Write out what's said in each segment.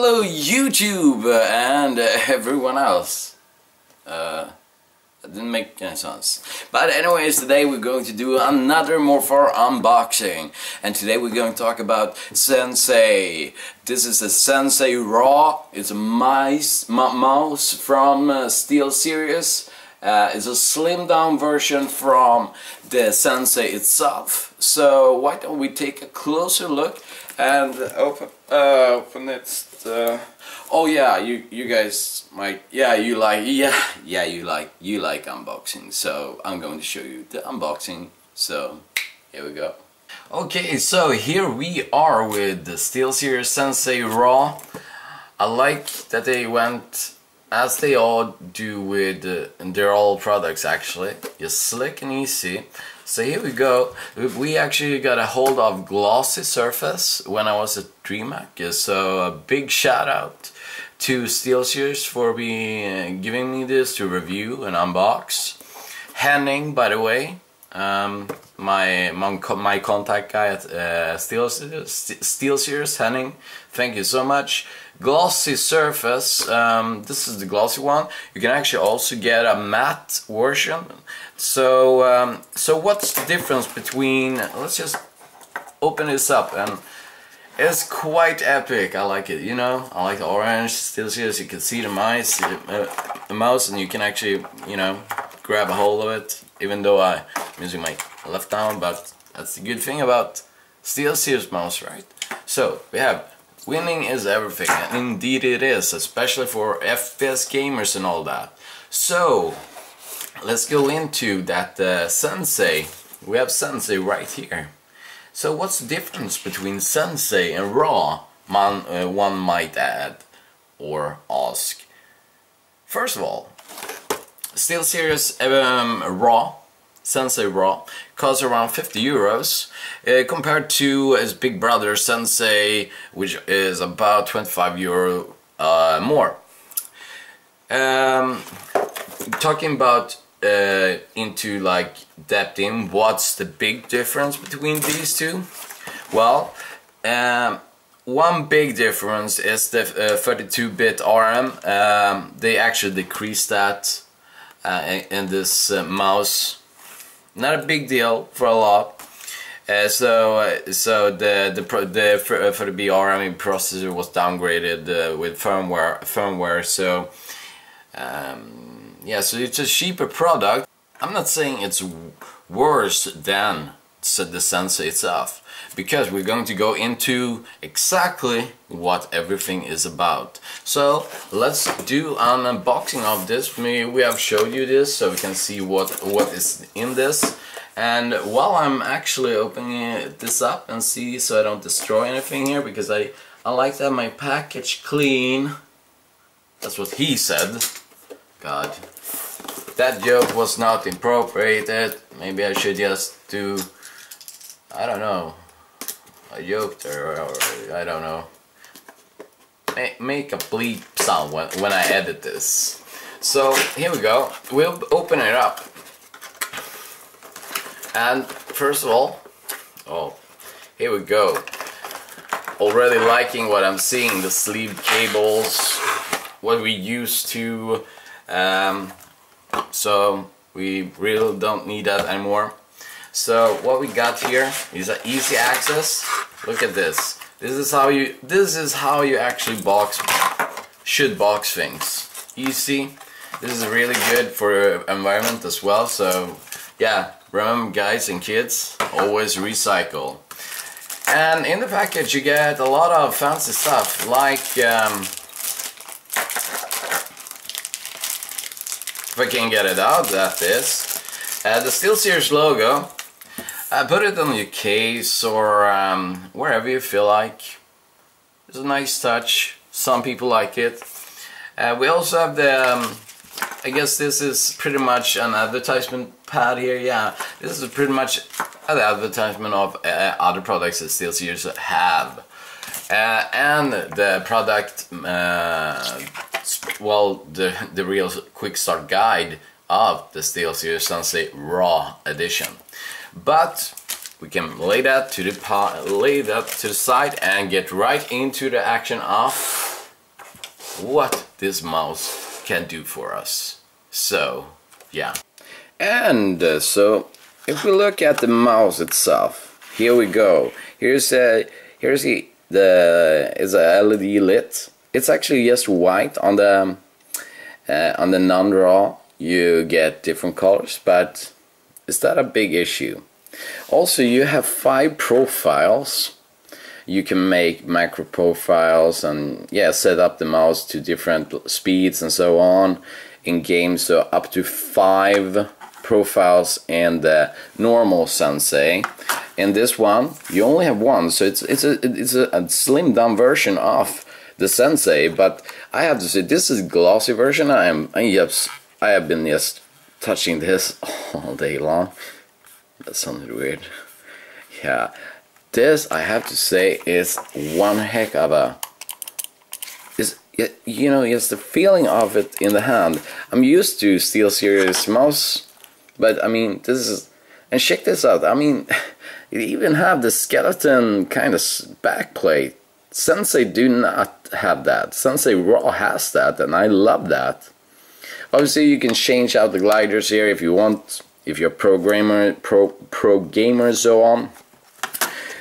Hello YouTube and everyone else. That didn't make any sense. But anyways, today we're going to do another Morfar unboxing. And today we're going to talk about Sensei. This is a Sensei Raw. It's a mouse from SteelSeries. It's a slimmed down version from the Sensei itself. So why don't we take a closer look and open it. Oh yeah, you guys might, you like unboxing, so I'm going to show you the unboxing. So here we go. Okay, so here we are with the SteelSeries Sensei Raw. I like that they went, as they all do with their all products actually, just slick and easy. So here we go. We actually got a hold of glossy surface when I was at DreamHack. So a big shout out to SteelSeries for giving me this to review and unbox. Henning, by the way, my contact guy at SteelSeries, Henning, thank you so much. Glossy surface, this is the glossy one. You can actually also get a matte version. So what's the difference between, let's just open this up, and it's quite epic. I like it, you know, I like the orange SteelSeries. You can see the mouse, and you can actually, you know, grab a hold of it, even though I'm using my left arm, but that's the good thing about SteelSeries mouse, right? So we have winning is everything, and indeed it is, especially for FPS gamers and all that. So let's go into that Sensei. We have Sensei right here. So what's the difference between Sensei and Raw, one might add or ask. First of all, SteelSeries Raw, Sensei Raw, costs around 50 euros compared to his big brother Sensei, which is about 25 euro more. Talking about into like depth in what's the big difference between these two? Well, one big difference is the 32-bit RM. They actually decreased that in this mouse. Not a big deal for a lot. So the 30-bit RM processor was downgraded with firmware. So yeah, so it's a cheaper product. I'm not saying it's worse than the Sensei itself, because we're going to go into exactly what everything is about. So let's do an unboxing of this. We have showed you this so we can see what is in this. And while I'm actually opening this up and see, so I don't destroy anything here, because I like to have my package clean. That's what he said. God, that joke was not appropriated. Maybe I should just do, I don't know, a joke there, or I don't know, make a bleep sound when I edit this. So here we go. We'll open it up, and first of all, oh, here we go. Already liking what I'm seeing, the sleeve cables, what we used to. So we really don't need that anymore. So what we got here is an easy access. Look at this. This is how you actually should box things. Easy. This is really good for environment as well. So yeah, remember guys and kids, always recycle. And in the package you get a lot of fancy stuff, like if I can get it out, that is the SteelSeries logo. Put it on your case or wherever you feel like. It's a nice touch. Some people like it. We also have the, I guess this is pretty much an advertisement pad here. Yeah, this is pretty much an advertisement of other products that SteelSeries have. And the product, well, the real quick start guide of the SteelSeries Sensei Raw Edition. But we can lay that to the side and get right into the action of what this mouse can do for us. So yeah. And so if we look at the mouse itself, here we go. Here's the is a LED lit. It's actually just white on the non-raw. You get different colors, but is that a big issue? Also, you have 5 profiles. You can make macro profiles and yeah, set up the mouse to different speeds and so on in games. So up to 5 profiles in the normal Sensei. In this one, you only have 1, so it's a slimmed down version of the Sensei. But I have to say, this is a glossy version. I have been just touching this all day long. That sounded weird. Yeah, this I have to say is one heck of a. You know, it's the feeling of it in the hand. I'm used to SteelSeries mouse, but I mean, this is, and check this out. I mean, you even have the skeleton kind of backplate. Sensei do not have that. Sensei Raw has that, and I love that. Obviously, you can change out the gliders here if you want, if you're pro gamer, so on.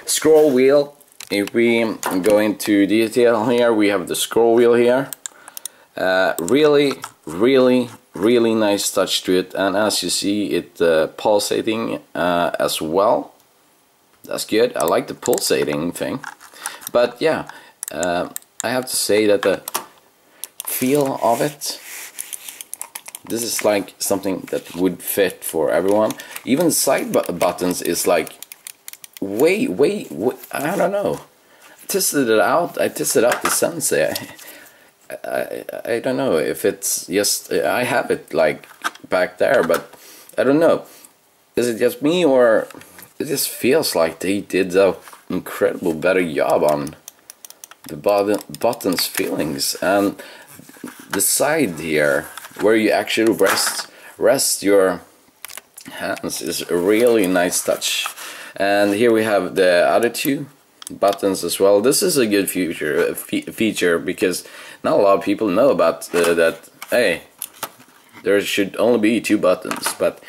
Scroll wheel. If we go into detail here, we have the scroll wheel here. Really nice touch to it, and as you see, it pulsating as well. That's good. I like the pulsating thing. But yeah, I have to say that the feel of it, this is like something that would fit for everyone. Even the side buttons is like way, I don't know. I tested it out. I tested out the Sensei. I don't know if it's just, I have it like back there, but I don't know. Is it just me, or it just feels like they did an incredible better job on the buttons feelings, and the side here where you actually rest your hands is a really nice touch. And here we have the other 2 buttons as well. This is a good feature because not a lot of people know about that. Hey, there should only be 2 buttons, but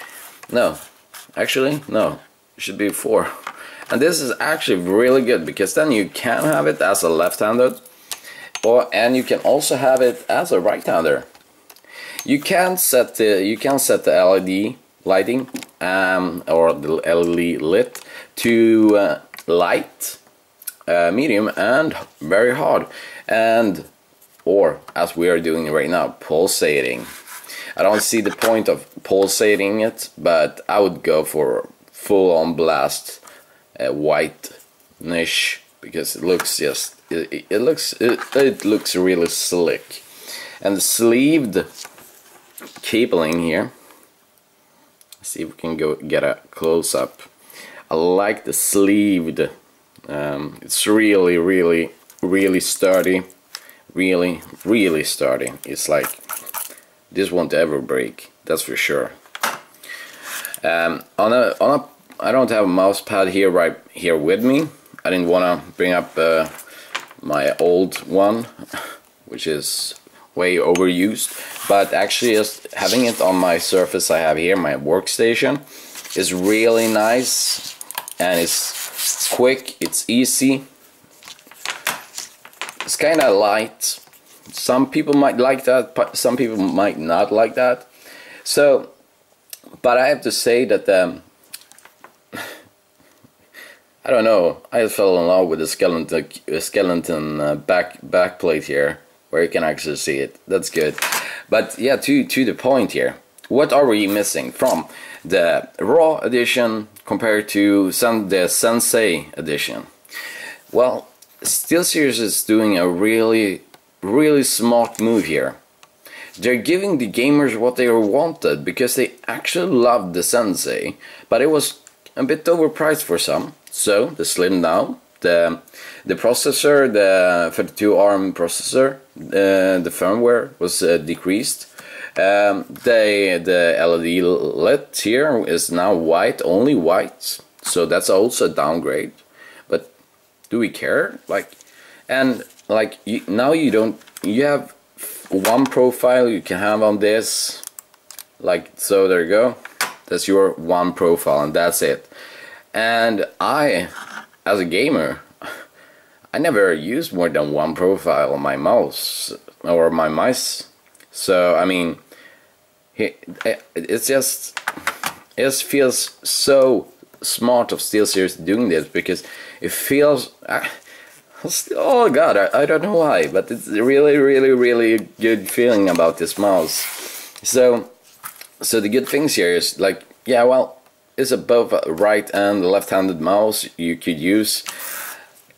no, actually no, it should be 4. And this is actually really good because then you can have it as a left-handed, and you can also have it as a right-hander. You can set the LED lighting or the LED lit to light, medium, and very hard, or as we are doing right now, pulsating. I don't see the point of pulsating it, but I would go for full-on blast. White niche, because it looks just it looks really slick. And the sleeved cabling here, let's see if we can get a close-up. I like the sleeved. It's really sturdy, really sturdy. It's like this won't ever break, that's for sure. I don't have a mouse pad here right here with me. I didn't want to bring up my old one, which is way overused, but actually just having it on my surface I have here, my workstation, is really nice, and it's quick, it's easy, it's kind of light. Some people might like that, but some people might not like that. So, but I have to say that I don't know, I fell in love with the skeleton back plate here, where you can actually see it. That's good. But yeah, to the point here, what are we missing from the Raw edition compared to the Sensei edition? Well, SteelSeries is doing a really smart move here. They're giving the gamers what they wanted, because they actually loved the Sensei, but it was a bit overpriced for some. So they slimmed down the processor, the 32 ARM processor, the firmware was decreased. The LED lit here is now white, only white, so that's also a downgrade. But do we care? Now you have one profile you can have on this, like so. There you go. That's your one profile, and that's it. And I, as a gamer, I never used more than one profile on my mouse or my mice. So I mean, it just feels so smart of SteelSeries doing this, because it feels oh god, I don't know why, but it's really good feeling about this mouse. So the good things here is, like, yeah, well, it's a both right and left-handed mouse you could use.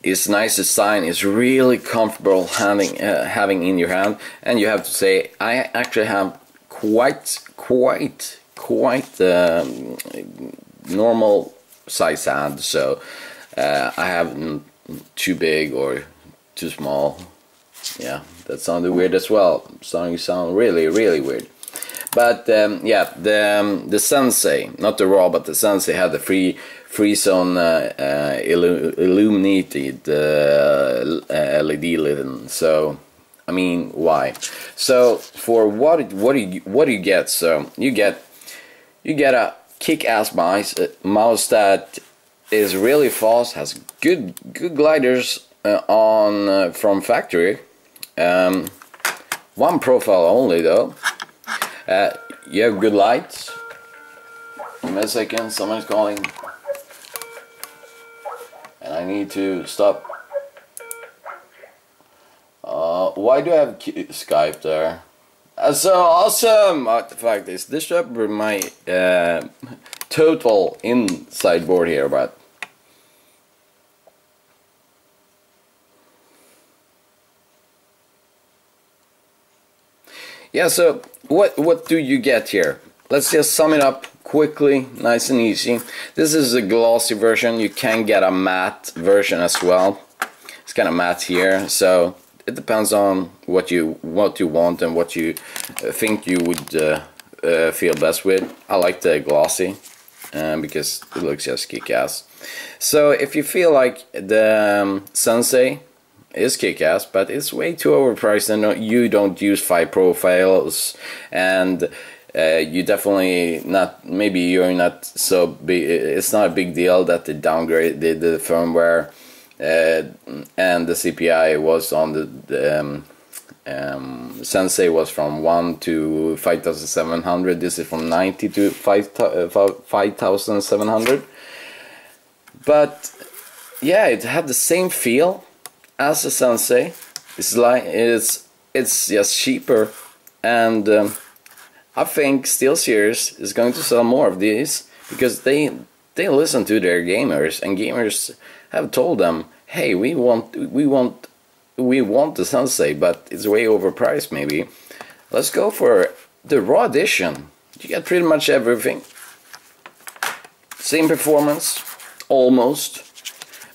It's nice design. It's really comfortable having in your hand, and you have to say I actually have quite normal size hand, so I haven't too big or too small. Yeah, that sounded weird as well. Sound really weird. But yeah, the Sensei, not the Raw, but the Sensei had the free zone illuminated LED lit. So I mean, why? So for what do you get? So you get a kick-ass mouse that is really fast, has good gliders on from factory. One profile only though. You have good lights. Give me a second, someone's calling, and I need to stop. Why do I have Skype there? So awesome! What the fuck, this disturbed my total inside board here, but yeah. So what do you get here? Let's just sum it up quickly, nice and easy. This is a glossy version. You can get a matte version as well. It's kind of matte here, so it depends on what you want and what you think you would feel best with. I like the glossy because it looks just kick-ass. So if you feel like the Sensei is kick-ass, but it's way too overpriced and you don't use 5 profiles, and you definitely not, maybe you're not so big, it's not a big deal that they downgraded the firmware and the CPI was on the Sensei was from 1 to 5,700. This is from 90 to 5,700. But yeah, it had the same feel as the Sensei. It's like it's just cheaper, and I think SteelSeries is going to sell more of these because they listen to their gamers, and gamers have told them, hey, we want the Sensei, but it's way overpriced. Maybe let's go for the Raw edition. You get pretty much everything, same performance almost,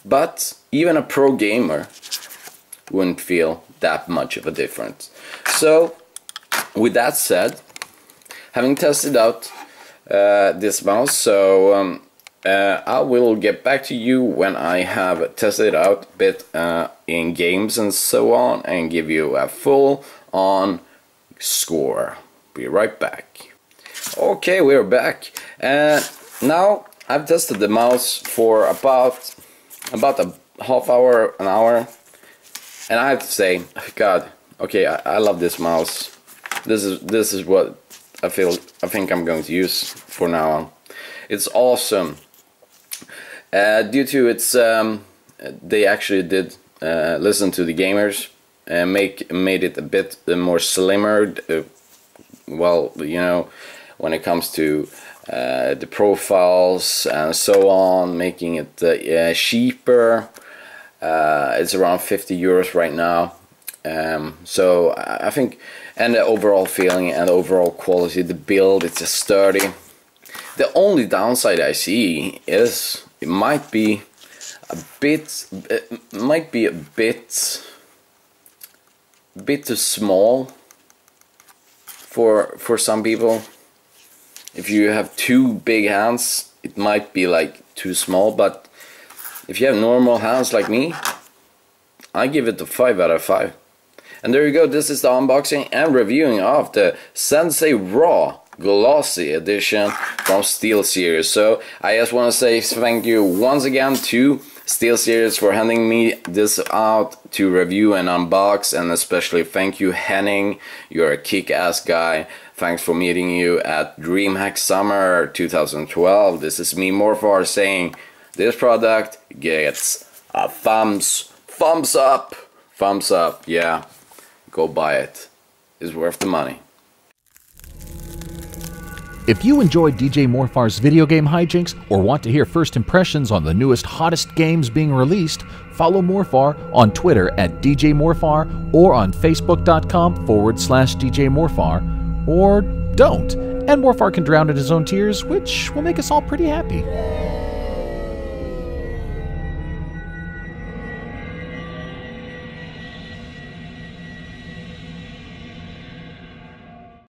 but even a pro gamer wouldn't feel that much of a difference. So with that said, having tested out this mouse, so I will get back to you when I have tested it out a bit in games and so on, and give you a full on score. Be right back. Okay, we're back. Now I've tested the mouse for about a half hour, an hour, and I have to say, God, okay, I love this mouse. This is what I think I'm going to use for now on. It's awesome. Due to its, they actually did listen to the gamers and made it a bit more slimmer. Well, you know, when it comes to the profiles and so on, making it cheaper. It's around 50 euros right now. So I think, and the overall feeling and the overall quality, the build, it's just sturdy. The only downside I see is it might be a bit too small for some people. If you have two big hands, it might be like too small, but if you have normal hands like me, I give it a 5 out of 5. And there you go, this is the unboxing and reviewing of the Sensei Raw Glossy Edition from SteelSeries. So I just want to say thank you once again to SteelSeries for handing me this out to review and unbox, and especially thank you Henning, you're a kick-ass guy. Thanks for meeting you at DreamHack Summer 2012. This is me, Morfar, saying this product gets a thumbs up, yeah, go buy it, it's worth the money. If you enjoyed DJ Morfar's video game hijinks or want to hear first impressions on the newest, hottest games being released, follow Morfar on Twitter at DJ Morfar or on Facebook.com/DJ Morfar, or don't, and Morfar can drown in his own tears, which will make us all pretty happy.